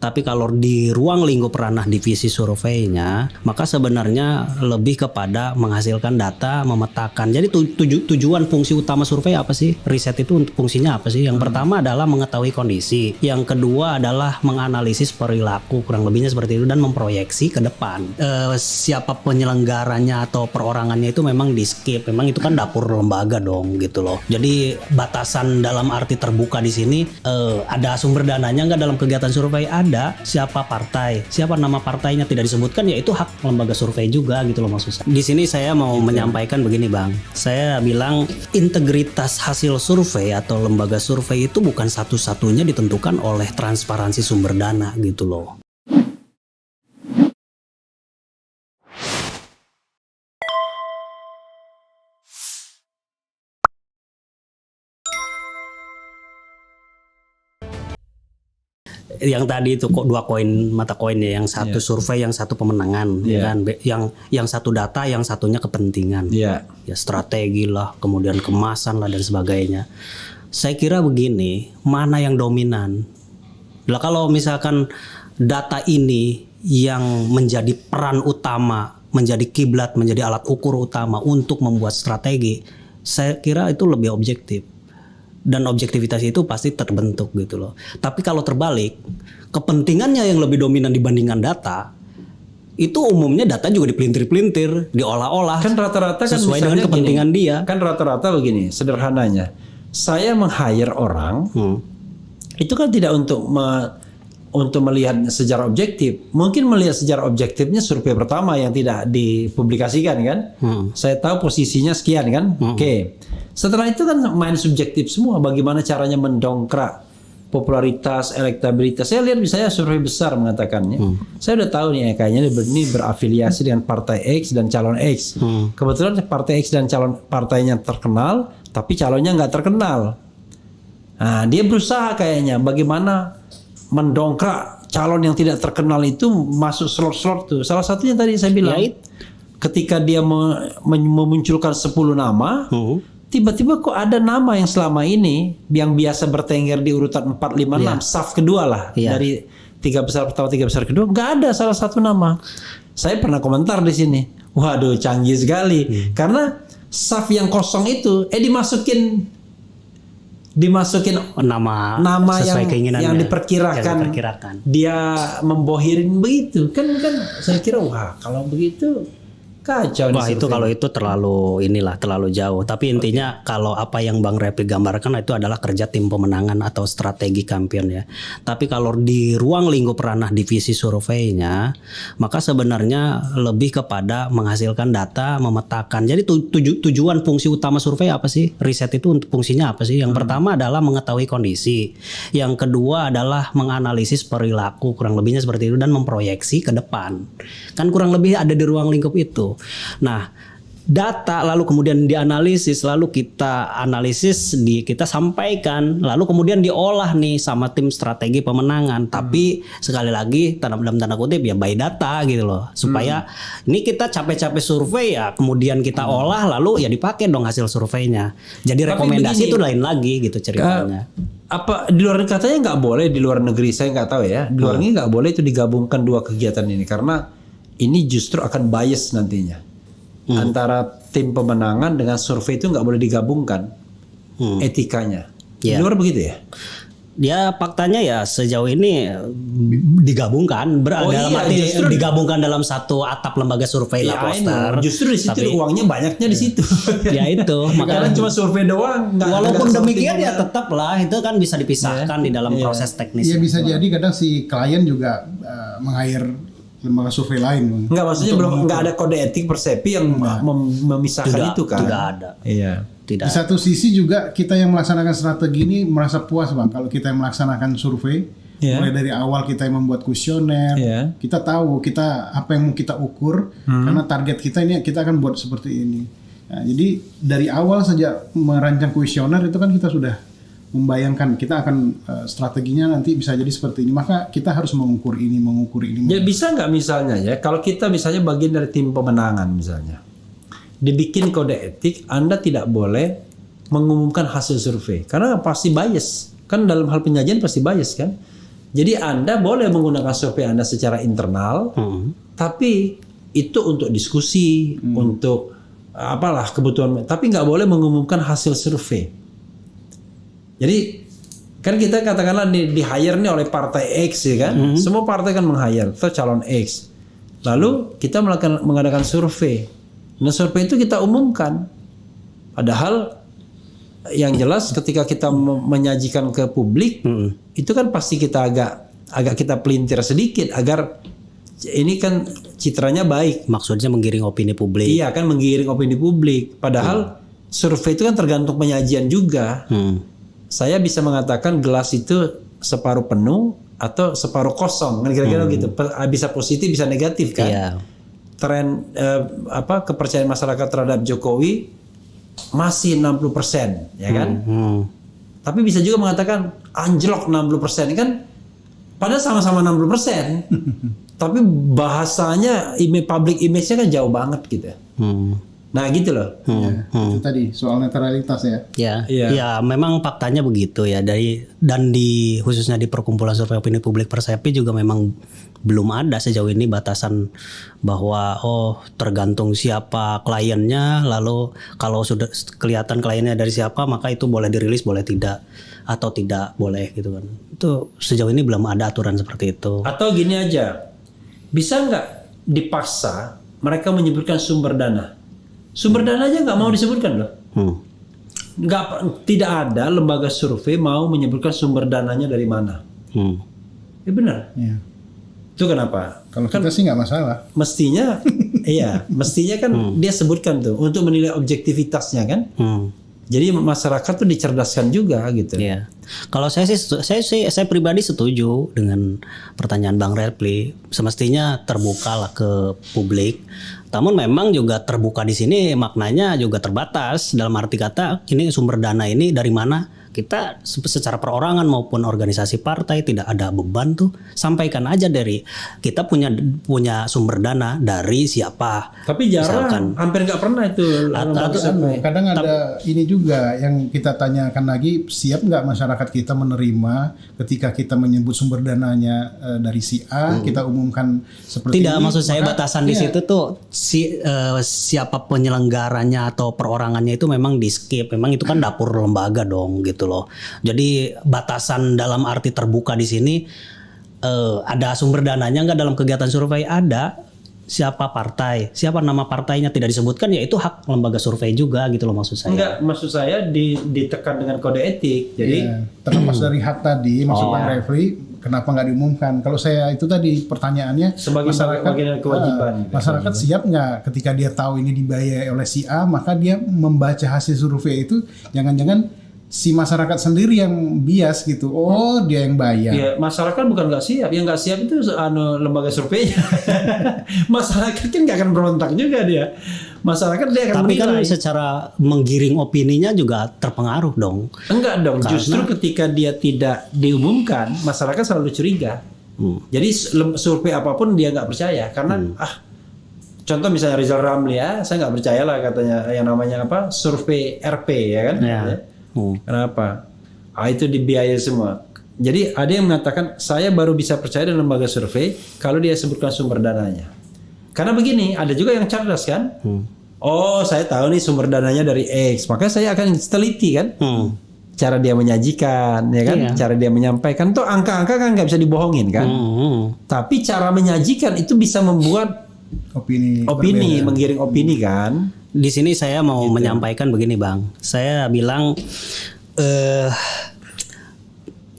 Tapi kalau di ruang lingkup ranah divisi surveinya, maka sebenarnya lebih kepada menghasilkan data, memetakan. Jadi tujuan fungsi utama survei apa sih? Riset itu untuk fungsinya apa sih? Yang pertama adalah mengetahui kondisi. Yang kedua adalah menganalisis perilaku, kurang lebihnya seperti itu, dan memproyeksi ke depan. Siapa penyelenggaranya atau perorangannya itu memang di skip. Memang itu kan dapur lembaga dong gitu loh. Jadi batasan dalam arti terbuka di sini, ada sumber dananya nggak dalam kegiatan survei? Ada. Siapa partai, siapa nama partainya tidak disebutkan, ya itu hak lembaga survei juga gitu loh maksud saya. Di sini saya mau menyampaikan begini Bang, saya bilang integritas hasil survei atau lembaga survei itu bukan satu-satunya ditentukan oleh transparansi sumber dana gitu loh. Yang tadi itu kok dua mata koin ya, yang satu survei, yang satu pemenangan, ya kan? Yang satu data, yang satunya kepentingan, ya strategi lah, kemudian kemasan lah dan sebagainya. Saya kira begini, mana yang dominan? Lah kalau misalkan data ini yang menjadi peran utama, menjadi kiblat, menjadi alat ukur utama untuk membuat strategi, saya kira itu lebih objektif. Dan objektivitas itu pasti terbentuk gitu loh. Tapi kalau terbalik, kepentingannya yang lebih dominan dibandingkan data, itu umumnya data juga dipelintir-pelintir, diolah-olah. Kan rata-rata kan sesuai dengan kepentingan gini, dia. Kan rata-rata begini, sederhananya. Saya meng-hire orang, itu kan tidak untuk melihat secara objektif. Mungkin melihat secara objektifnya survei pertama yang tidak dipublikasikan kan. Saya tahu posisinya sekian kan. Oke. Setelah itu kan main subjektif semua. Bagaimana caranya mendongkrak popularitas, elektabilitas. Saya lihat misalnya survei besar mengatakannya. Saya udah tahu nih kayaknya ini berafiliasi dengan partai X dan calon X. Kebetulan partai X dan calon partainya terkenal, tapi calonnya nggak terkenal. Nah, dia berusaha kayaknya bagaimana mendongkrak calon yang tidak terkenal itu masuk slot-slot tuh. Salah satunya tadi saya bilang, ketika dia memunculkan 10 nama, tiba-tiba kok ada nama yang selama ini yang biasa bertengger di urutan 4, 5, 6, saf kedua lah, dari 3 besar pertama, 3 besar kedua, nggak ada salah satu nama. Saya pernah komentar di sini, waduh canggih sekali, karena saf yang kosong itu dimasukin nama yang diperkirakan dia membohirin begitu kan saya kira wah kalau begitu kacau. Wah itu kalau itu terlalu jauh. Tapi intinya kalau apa yang Bang Repi gambarkan itu adalah kerja tim pemenangan atau strategi kampion ya. Tapi kalau di ruang lingkup ranah divisi surveinya, maka sebenarnya lebih kepada menghasilkan data, memetakan. Jadi tujuan fungsi utama survei apa sih? Riset itu untuk fungsinya apa sih? Yang pertama adalah mengetahui kondisi. Yang kedua adalah menganalisis perilaku, kurang lebihnya seperti itu, dan memproyeksi ke depan. Kan kurang lebih ada di ruang lingkup itu. Nah, data lalu kemudian dianalisis, lalu kita analisis, kita sampaikan, lalu kemudian diolah nih sama tim strategi pemenangan. Tapi sekali lagi dalam tanda kutip ya by data gitu loh, supaya ini kita capek-capek survei ya, kemudian kita olah lalu ya dipakai dong hasil surveinya. Jadi rekomendasi itu lain lagi gitu ceritanya. Apa di luar katanya nggak boleh, di luar negeri saya nggak tahu ya, di luar negeri nggak boleh itu digabungkan dua kegiatan ini karena ini justru akan bias nantinya. Antara tim pemenangan dengan survei itu nggak boleh digabungkan etikanya. Di luar begitu ya? Dia faktanya ya sejauh ini digabungkan, digabungkan dalam satu atap lembaga survei lah poster. Justru di situ uangnya banyaknya di situ. Ya itu, makanya cuma survei doang. Walaupun demikian ya tetap lah itu kan bisa dipisahkan di dalam proses teknis. Iya bisa jadi kadang si klien juga meng-hire lembaga survei lain. Enggak, maksudnya nggak ada kode etik persepi yang memisahkan itu kan? Tidak ada. Iya. Tidak. Di satu sisi juga kita yang melaksanakan strategi ini merasa puas Bang kalau kita yang melaksanakan survei. Mulai dari awal kita yang membuat kuesioner, kita tahu apa yang mau kita ukur karena target kita ini kita akan buat seperti ini. Nah, jadi dari awal sejak merancang kuesioner itu kan kita sudah membayangkan kita akan strateginya nanti bisa jadi seperti ini, maka kita harus mengukur ini. Ya bisa nggak misalnya ya, kalau kita misalnya bagian dari tim pemenangan misalnya, dibikin kode etik, Anda tidak boleh mengumumkan hasil survei karena pasti bias kan, dalam hal penyajian pasti bias kan. Jadi Anda boleh menggunakan survei Anda secara internal, tapi itu untuk diskusi, untuk apalah kebutuhan, tapi nggak boleh mengumumkan hasil survei. Jadi kan kita katakanlah di hire nih oleh partai X ya kan, semua partai kan meng-hire atau calon X. Lalu kita mengadakan survei. Nah survei itu kita umumkan. Padahal yang jelas ketika kita menyajikan ke publik, itu kan pasti kita agak kita pelintir sedikit agar ini kan citranya baik. Maksudnya menggiring opini publik. Iya kan, menggiring opini publik. Padahal survei itu kan tergantung penyajian juga. Saya bisa mengatakan gelas itu separuh penuh atau separuh kosong, kan kira-kira gitu. Bisa positif, bisa negatif kan. Iya. Tren kepercayaan masyarakat terhadap Jokowi masih 60%, ya kan? Tapi bisa juga mengatakan anjlok 60% kan, padahal sama-sama 60%. Tapi bahasanya public image-nya kan jauh banget gitu. Nah gitu loh. Itu tadi soal netralitas ya. Ya, memang faktanya begitu ya. Dan khususnya di perkumpulan survei opini publik Persepi juga memang belum ada sejauh ini batasan bahwa tergantung siapa kliennya, lalu kalau sudah kelihatan kliennya dari siapa maka itu boleh dirilis, boleh tidak, atau tidak boleh gitu kan. Itu sejauh ini belum ada aturan seperti itu. Atau gini aja, bisa nggak dipaksa mereka menyebutkan sumber dana? Sumber dana aja nggak mau disebutkan loh. Tidak ada lembaga survei mau menyebutkan sumber dananya dari mana. Ya benar. Iya. Itu kenapa? Kalau kita sih nggak masalah. Mestinya, mestinya kan dia sebutkan tuh untuk menilai objektivitasnya kan. Jadi masyarakat tuh dicerdaskan juga gitu. Iya. Kalau saya pribadi setuju dengan pertanyaan Bang Repli. Semestinya terbuka lah ke publik. Namun memang juga terbuka di sini maknanya juga terbatas. Dalam arti kata ini sumber dana ini dari mana? Kita secara perorangan maupun organisasi partai tidak ada beban tuh, sampaikan aja dari kita punya sumber dana dari siapa. Tapi jarang, hampir nggak pernah itu. Kadang ada ini juga yang kita tanyakan lagi, siap nggak masyarakat kita menerima ketika kita menyebut sumber dananya dari si A, kita umumkan seperti tidak, ini. maksud saya batasan di situ tuh siapa penyelenggaranya atau perorangannya itu memang di skip, memang itu kan dapur lembaga dong gitu loh. Jadi batasan dalam arti terbuka di sini ada sumber dananya nggak dalam kegiatan survei? Ada. Siapa partai, siapa nama partainya tidak disebutkan, ya itu hak lembaga survei juga gitu loh maksud saya. Enggak, maksud saya ditekan dengan kode etik. Jadi terlepas dari hak tadi, maksud Bang Refli, kenapa nggak diumumkan? Kalau saya itu tadi pertanyaannya, sebagai bagian kewajiban. Masyarakat siap nggak ketika dia tahu ini dibayar oleh si A, maka dia membaca hasil survei itu, jangan-jangan si masyarakat sendiri yang bias gitu. Oh, dia yang bayar. Ya, masyarakat bukan nggak siap. Yang nggak siap itu lembaga surveinya. Masyarakat kan nggak akan berontak juga dia. Masyarakat dia akan tapi menilai. Kan secara menggiring opininya juga terpengaruh dong. Enggak dong. Justru ketika dia tidak diumumkan, masyarakat selalu curiga. Jadi survei apapun dia nggak percaya karena contoh misalnya Rizal Ramli ya, saya nggak percaya lah katanya yang namanya apa survei RP ya kan. Ya. Kenapa? Itu dibiayai semua. Jadi ada yang mengatakan saya baru bisa percaya dengan lembaga survei kalau dia sebutkan sumber dananya. Karena begini, ada juga yang cerdas kan. Oh, saya tahu nih sumber dananya dari X, maka saya akan teliti kan. Cara dia menyajikan, ya kan? Cara dia menyampaikan tuh angka-angka kan nggak bisa dibohongin kan. Tapi cara menyajikan itu bisa membuat opini menggiring opini kan. Di sini saya mau menyampaikan begini Bang. Saya bilang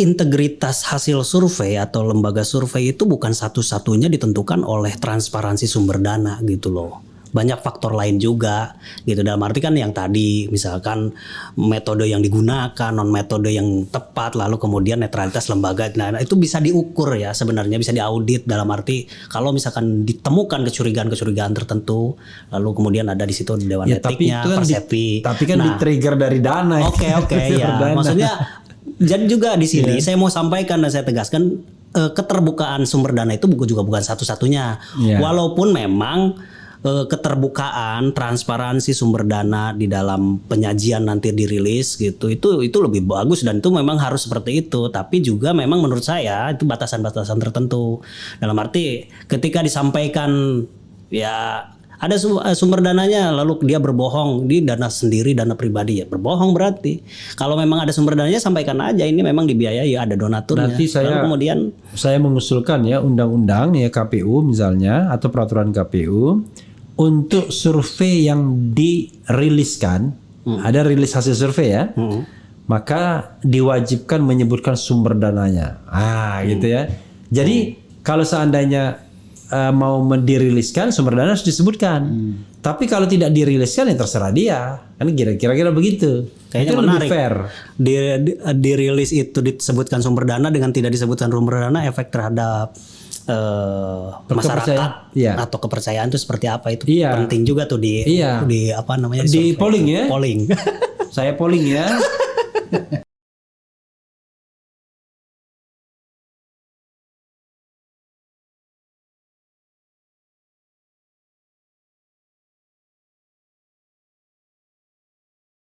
integritas hasil survei atau lembaga survei itu bukan satu-satunya ditentukan oleh transparansi sumber dana gitu loh. Banyak faktor lain juga gitu. Dalam arti kan yang tadi misalkan metode yang digunakan, non metode yang tepat, lalu kemudian netralitas lembaga. Nah itu bisa diukur ya, sebenarnya bisa diaudit dalam arti kalau misalkan ditemukan kecurigaan-kecurigaan tertentu, lalu kemudian ada di situ dewan etiknya, kan Persepi. Tapi kan di-trigger dari dana. Oke ya. Maksudnya jadi juga di sini saya mau sampaikan dan saya tegaskan keterbukaan sumber dana itu juga bukan satu-satunya. Walaupun memang keterbukaan, transparansi sumber dana di dalam penyajian nanti dirilis gitu, itu lebih bagus dan itu memang harus seperti itu. Tapi juga memang menurut saya itu batasan-batasan tertentu. Dalam arti ketika disampaikan ya ada sumber dananya lalu dia berbohong di dana sendiri, dana pribadi, ya berbohong berarti. Kalau memang ada sumber dananya sampaikan aja ini memang dibiayai, ada donaturnya. Nanti lalu kemudian saya mengusulkan ya undang-undang ya KPU misalnya atau peraturan KPU untuk survei yang diriliskan, ada rilis hasil survei ya, maka diwajibkan menyebutkan sumber dananya. Gitu ya. Jadi kalau seandainya mau diriliskan, sumber dana harus disebutkan. Tapi kalau tidak diriliskan ya terserah dia. Kan kira-kira begitu. Kayaknya itu menarik. lebih fair. Dirilis itu disebutkan sumber dana dengan tidak disebutkan sumber dana, efek terhadap masyarakat atau kepercayaan itu seperti apa, itu penting juga tuh di apa namanya di polling ya. Polling. Saya polling ya.